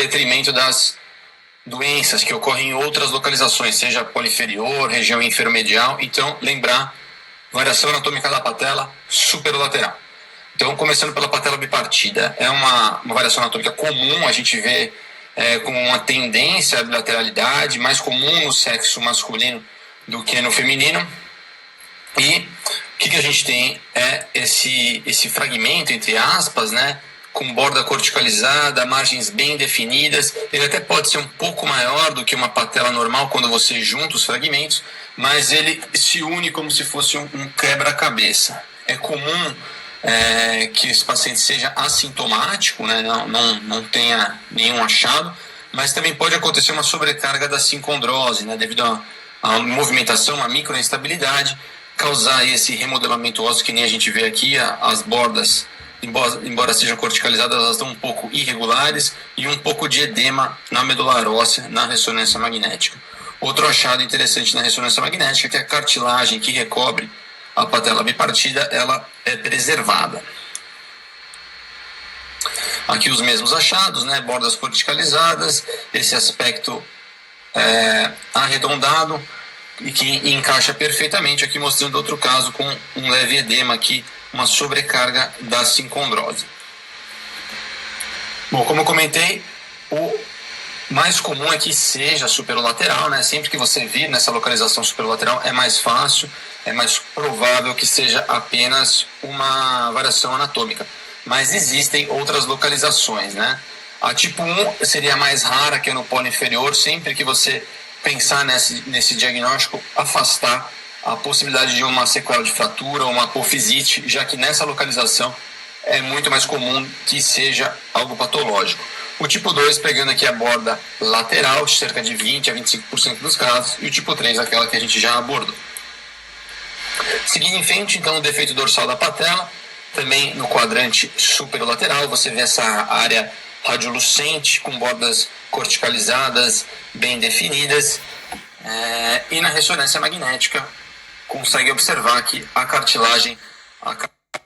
detrimento das doenças que ocorrem em outras localizações, seja poliferior, região inferomedial. Então, lembrar, variação anatômica da patela superolateral. Então, começando pela patela bipartida, é uma variação anatômica comum, a gente vê com uma tendência à bilateralidade, mais comum no sexo masculino do que no feminino. E o que a gente tem é esse fragmento, entre aspas, né, com borda corticalizada, margens bem definidas. Ele até pode ser um pouco maior do que uma patela normal quando você junta os fragmentos, mas ele se une como se fosse um quebra-cabeça. É comum que esse paciente seja assintomático, né, não tenha nenhum achado, mas também pode acontecer uma sobrecarga da sincondrose, né, devido a movimentação, a microinstabilidade, causar esse remodelamento ósseo que nem a gente vê aqui. As bordas, embora sejam corticalizadas, elas estão um pouco irregulares, e um pouco de edema na medular óssea na ressonância magnética. Outro achado interessante na ressonância magnética é que a cartilagem que recobre a patela bipartida, ela é preservada. Aqui os mesmos achados, né? Bordas corticalizadas, esse aspecto arredondado, e que encaixa perfeitamente, aqui mostrando outro caso com um leve edema aqui, uma sobrecarga da sincondrose. Bom, como eu comentei, o mais comum é que seja superolateral, né? Sempre que você vir nessa localização superolateral é mais fácil, é mais provável que seja apenas uma variação anatômica. Mas existem outras localizações, né? A tipo 1 seria mais rara, que é no polo inferior. Sempre que você pensar nesse diagnóstico, afastar a possibilidade de uma sequela de fratura ou uma apofisite, já que nessa localização é muito mais comum que seja algo patológico. O tipo 2, pegando aqui a borda lateral, cerca de 20 a 25% dos casos, e o tipo 3, aquela que a gente já abordou. Seguindo em frente, então, o defeito dorsal da patela, também no quadrante superolateral, você vê essa área radiolucente, com bordas corticalizadas, bem definidas, e na ressonância magnética consegue observar que a cartilagem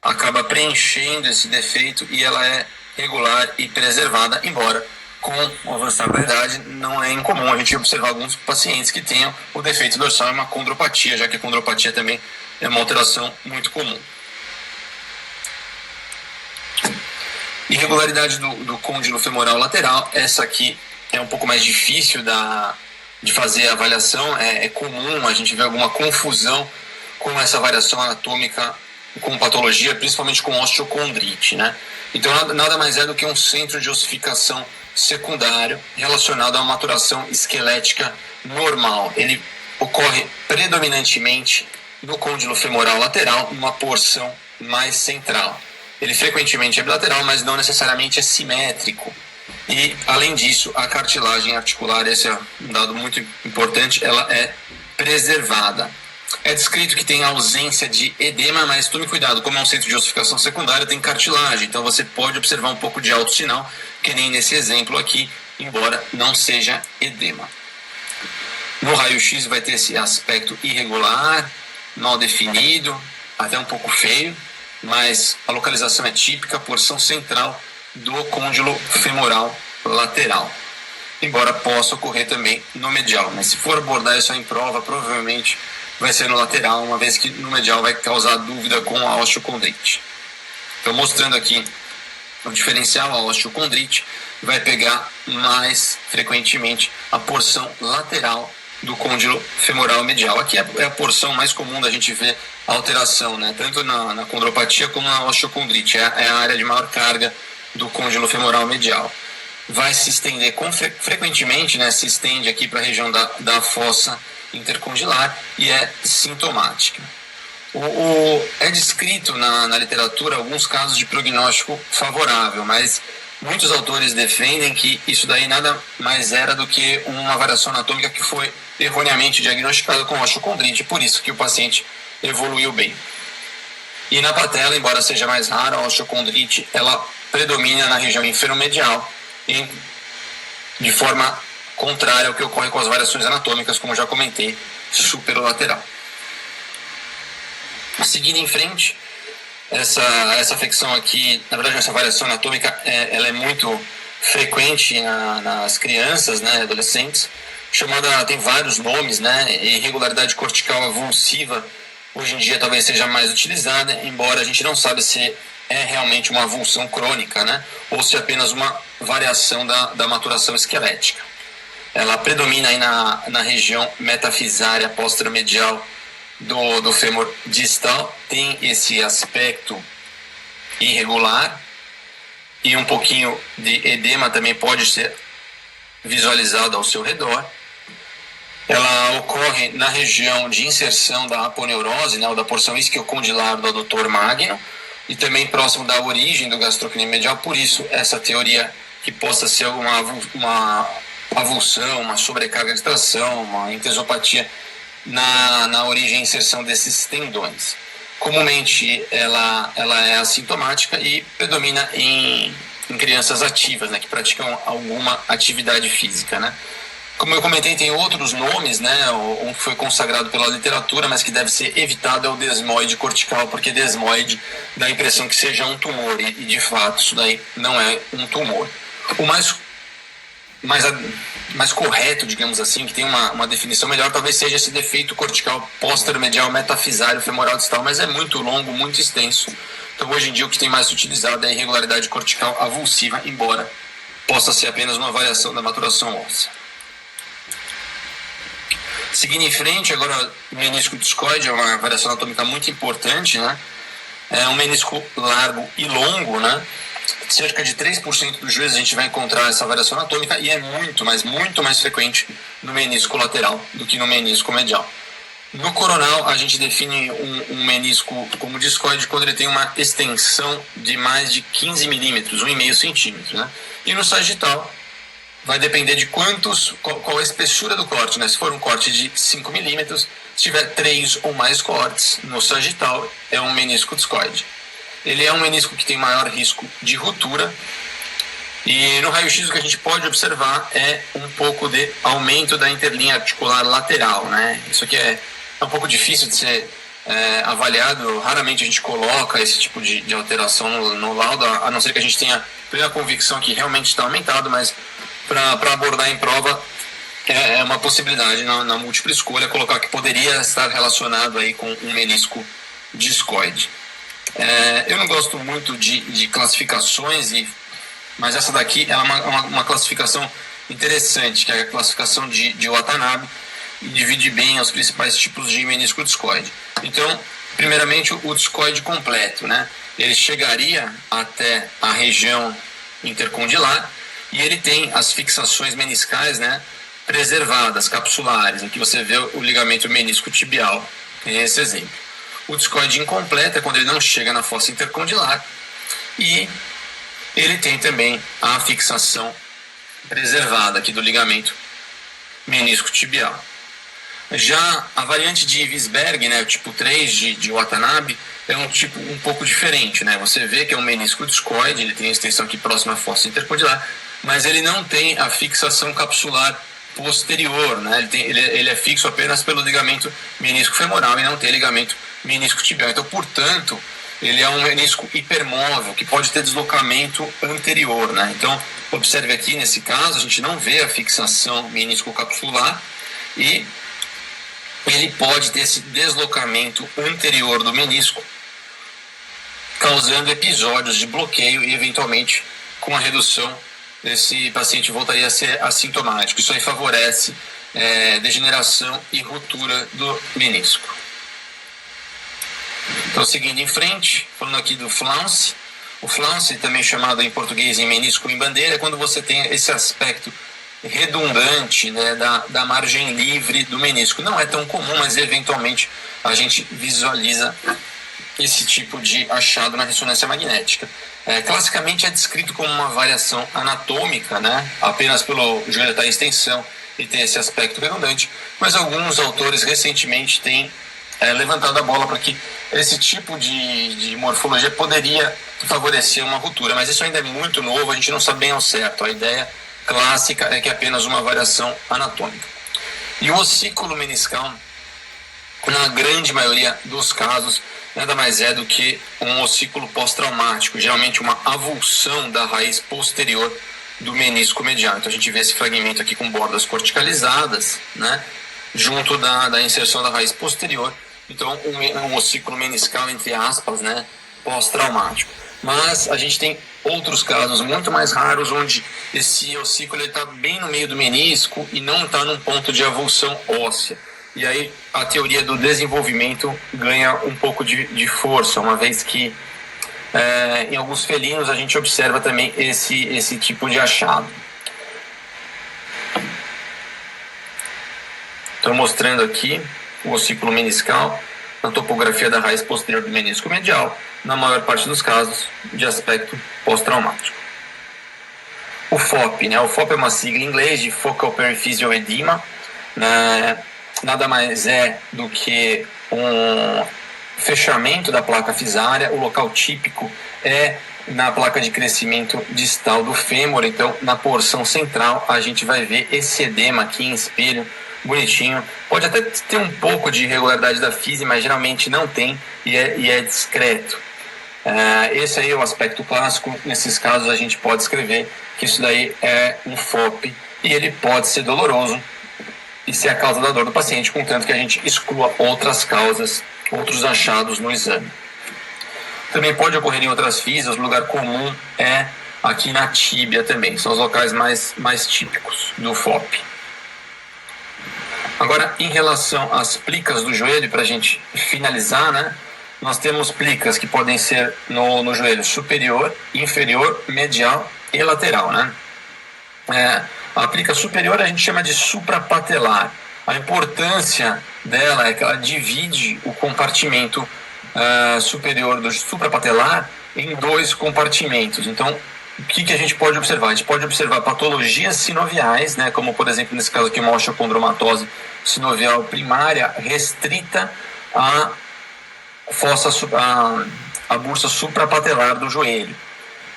acaba preenchendo esse defeito e ela é regular e preservada, embora com o avançar da idade não é incomum a gente observar alguns pacientes que tenham o defeito dorsal e uma condropatia, já que a condropatia também é uma alteração muito comum. Irregularidade do côndilo femoral lateral, essa aqui é um pouco mais difícil de fazer a avaliação, é comum a gente ver alguma confusão com essa variação anatômica com patologia, principalmente com osteocondrite, né? Então nada mais é do que um centro de ossificação secundário relacionado a uma maturação esquelética normal. Ele ocorre predominantemente no côndilo femoral lateral, numa porção mais central. Ele frequentemente é bilateral, mas não necessariamente é simétrico. E, além disso, a cartilagem articular, esse é um dado muito importante, ela é preservada. É descrito que tem ausência de edema, mas tome cuidado, como é um centro de ossificação secundária, tem cartilagem, então você pode observar um pouco de alto sinal, que nem nesse exemplo aqui, embora não seja edema. No raio-x vai ter esse aspecto irregular, mal definido, até um pouco feio, mas a localização é típica, porção central do côndilo femoral lateral. Embora possa ocorrer também no medial, mas se for abordar isso em prova, provavelmente vai ser no lateral, uma vez que no medial vai causar dúvida com a osteocondrite. Então, mostrando aqui o diferencial, a osteocondrite vai pegar mais frequentemente a porção lateral do côndilo femoral medial. Aqui é a porção mais comum da gente ver a alteração, né? Tanto na condropatia como na osteocondrite, é a área de maior carga do côndilo femoral medial. Vai se estender frequentemente, né? Se estende aqui para a região da fossa intercondilar e é sintomática. É descrito na literatura alguns casos de prognóstico favorável, mas muitos autores defendem que isso daí nada mais era do que uma variação anatômica que foi erroneamente diagnosticada com osteocondrite, por isso que o paciente evoluiu bem. E na patela, embora seja mais rara, a osteocondrite ela predomina na região inferomedial e de forma contrária ao que ocorre com as variações anatômicas, como já comentei, superolateral. Seguindo em frente, essa afecção aqui, na verdade essa variação anatômica, ela é muito frequente nas crianças, né, adolescentes, tem vários nomes, né, irregularidade cortical avulsiva, hoje em dia talvez seja mais utilizada, embora a gente não sabe se é realmente uma avulsão crônica, né, ou se é apenas uma variação da maturação esquelética. Ela predomina aí na região metafisária posteromedial do fêmur distal, tem esse aspecto irregular, e um pouquinho de edema também pode ser visualizado ao seu redor. Ela ocorre na região de inserção da aponeurose, né, ou da porção isquiocondilar do adutor magno, e também próximo da origem do gastrocnêmio medial. Por isso, essa teoria que possa ser uma avulsão, uma sobrecarga de tração, uma entesopatia na origem e inserção desses tendões. Comumente ela é assintomática e predomina em crianças ativas, né, que praticam alguma atividade física, né. Como eu comentei, tem outros nomes, né, um que foi consagrado pela literatura, mas que deve ser evitado é o desmoide cortical, porque desmoide dá a impressão que seja um tumor, e de fato isso daí não é um tumor. O mais correto, digamos assim, que tem uma definição melhor, talvez seja esse defeito cortical posteromedial metafisário femoral distal, mas é muito longo, muito extenso. Então, hoje em dia, o que tem mais utilizado é a irregularidade cortical avulsiva, embora possa ser apenas uma variação da maturação óssea. Seguindo em frente, agora o menisco discoide é uma variação anatômica muito importante, né? É um menisco largo e longo, né? Cerca de 3% dos vezes a gente vai encontrar essa variação anatômica, e é muito, mas muito mais frequente no menisco lateral do que no menisco medial. No coronal, a gente define um menisco como discoide quando ele tem uma extensão de mais de 15 milímetros, 1,5 centímetro, né? E no sagital, vai depender de qual a espessura do corte, né? Se for um corte de 5 milímetros, se tiver 3 ou mais cortes no sagital, é um menisco discoide. Ele é um menisco que tem maior risco de ruptura, e no raio-x o que a gente pode observar é um pouco de aumento da interlinha articular lateral, né? Isso aqui é um pouco difícil de ser avaliado, raramente a gente coloca esse tipo de alteração no laudo, a não ser que a gente tenha plena convicção que realmente está aumentado, mas para abordar em prova é uma possibilidade na múltipla escolha colocar que poderia estar relacionado aí com um menisco discoide. Eu não gosto muito de classificações, mas essa daqui é uma classificação interessante, que é a classificação de Watanabe, e divide bem os principais tipos de menisco discoide. Então, primeiramente, o discoide completo, né? Ele chegaria até a região intercondilar, e ele tem as fixações meniscais, né, preservadas, capsulares. Aqui você vê o ligamento menisco tibial, esse exemplo. O discoide incompleto é quando ele não chega na fossa intercondilar, e ele tem também a fixação preservada aqui do ligamento menisco tibial. Já a variante de Wisberg, né, o tipo 3 de Watanabe, é um tipo um pouco diferente, né? Você vê que é um menisco discoide, ele tem a extensão aqui próxima à fossa intercondilar, mas ele não tem a fixação capsular posterior, né? Ele é fixo apenas pelo ligamento menisco femoral e não tem ligamento menisco tibial. Então, portanto, ele é um menisco hipermóvel, que pode ter deslocamento anterior, né? Então, observe aqui, nesse caso, a gente não vê a fixação menisco-capsular, e ele pode ter esse deslocamento anterior do menisco, causando episódios de bloqueio, e eventualmente com a redução esse paciente voltaria a ser assintomático. Isso aí favorece degeneração e ruptura do menisco. Então, seguindo em frente, falando aqui do flounce. O flounce, também chamado em português em menisco em bandeira, é quando você tem esse aspecto redundante, né, da margem livre do menisco. Não é tão comum, mas eventualmente a gente visualiza esse tipo de achado na ressonância magnética. Classicamente é descrito como uma variação anatômica, né, apenas pelo joelho estar em extensão e ter esse aspecto redundante, mas alguns autores recentemente têm levantado a bola para que esse tipo de morfologia poderia favorecer uma ruptura, mas isso ainda é muito novo, a gente não sabe bem ao certo. A ideia clássica é que é apenas uma variação anatômica. E o ossículo meniscal, na grande maioria dos casos, nada mais é do que um ossículo pós-traumático, geralmente uma avulsão da raiz posterior do menisco medial. Então a gente vê esse fragmento aqui com bordas corticalizadas, né, junto da inserção da raiz posterior. Então um ossículo meniscal, entre aspas, né, pós-traumático. Mas a gente tem outros casos muito mais raros onde esse ossículo está bem no meio do menisco e não está num ponto de avulsão óssea. E aí a teoria do desenvolvimento ganha um pouco de força, uma vez que em alguns felinos a gente observa também esse tipo de achado. Estou mostrando aqui o ossículo meniscal na topografia da raiz posterior do menisco medial, na maior parte dos casos de aspecto pós-traumático. O FOP, né? O FOP é uma sigla em inglês de Focal Periphyseal Edema, né? Nada mais é do que um fechamento da placa fisária. O local típico é na placa de crescimento distal do fêmur. Então, na porção central, a gente vai ver esse edema aqui em espelho, bonitinho. Pode até ter um pouco de irregularidade da fise, mas geralmente não tem e é discreto. Esse aí é o aspecto clássico. Nesses casos, a gente pode escrever que isso daí é um FOP e ele pode ser doloroso e ser a causa da dor do paciente, contanto que a gente exclua outras causas, outros achados no exame. Também pode ocorrer em outras físias. O lugar comum é aqui na tíbia também, são os locais mais típicos do FOP. Agora, em relação às plicas do joelho, para a gente finalizar, né, nós temos plicas que podem ser no joelho superior, inferior, medial e lateral, né? A plica superior a gente chama de suprapatelar. A importância dela é que ela divide o compartimento superior do suprapatelar em dois compartimentos. Então, o que a gente pode observar? A gente pode observar patologias sinoviais, né, como por exemplo nesse caso aqui uma osteocondromatose sinovial primária restrita à a bursa suprapatelar do joelho.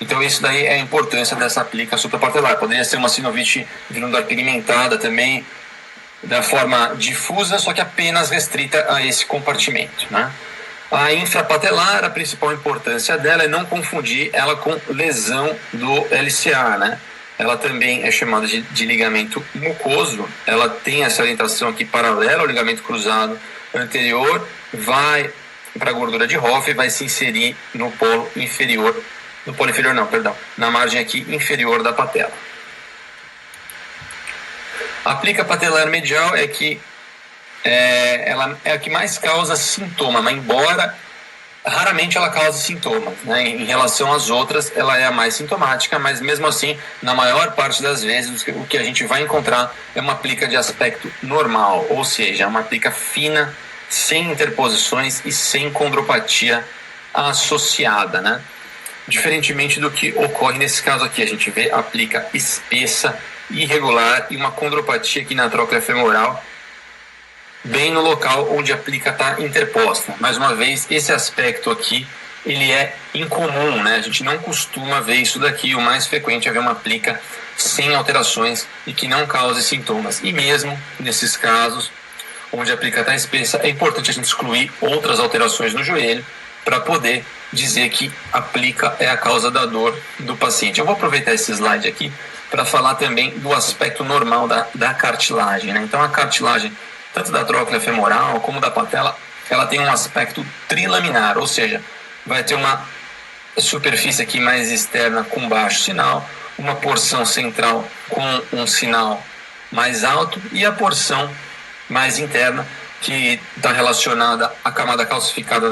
Então isso daí é a importância dessa plica suprapatelar. Poderia ser uma sinovite glandular pigmentada também, da forma difusa, só que apenas restrita a esse compartimento, né? A infrapatelar, a principal importância dela é não confundir ela com lesão do LCA, né? Ela também é chamada de ligamento mucoso. Ela tem essa orientação aqui paralela ao ligamento cruzado anterior, vai para a gordura de Hoff e vai se inserir no polo inferior, na margem aqui inferior da patela. A plica patelar medial é que ela é a que mais causa sintoma, mas embora raramente ela causa sintomas, né? Em relação às outras, ela é a mais sintomática, mas mesmo assim, na maior parte das vezes, o que a gente vai encontrar é uma plica de aspecto normal, ou seja, uma plica fina, sem interposições e sem condropatia associada, né? Diferentemente do que ocorre nesse caso aqui, a gente vê a plica espessa, irregular e uma condropatia aqui na tróclea femoral, bem no local onde a plica está interposta. Mais uma vez, esse aspecto aqui, ele é incomum, né? A gente não costuma ver isso daqui. O mais frequente é ver uma plica sem alterações e que não cause sintomas. E mesmo nesses casos, onde a plica está espessa, é importante a gente excluir outras alterações no joelho para poder dizer que a plica é a causa da dor do paciente. Eu vou aproveitar esse slide aqui para falar também do aspecto normal da cartilagem, né? Então a cartilagem, tanto da tróclea femoral como da patela, ela tem um aspecto trilaminar, ou seja, vai ter uma superfície aqui mais externa com baixo sinal, uma porção central com um sinal mais alto e a porção mais interna que está relacionada à camada calcificada da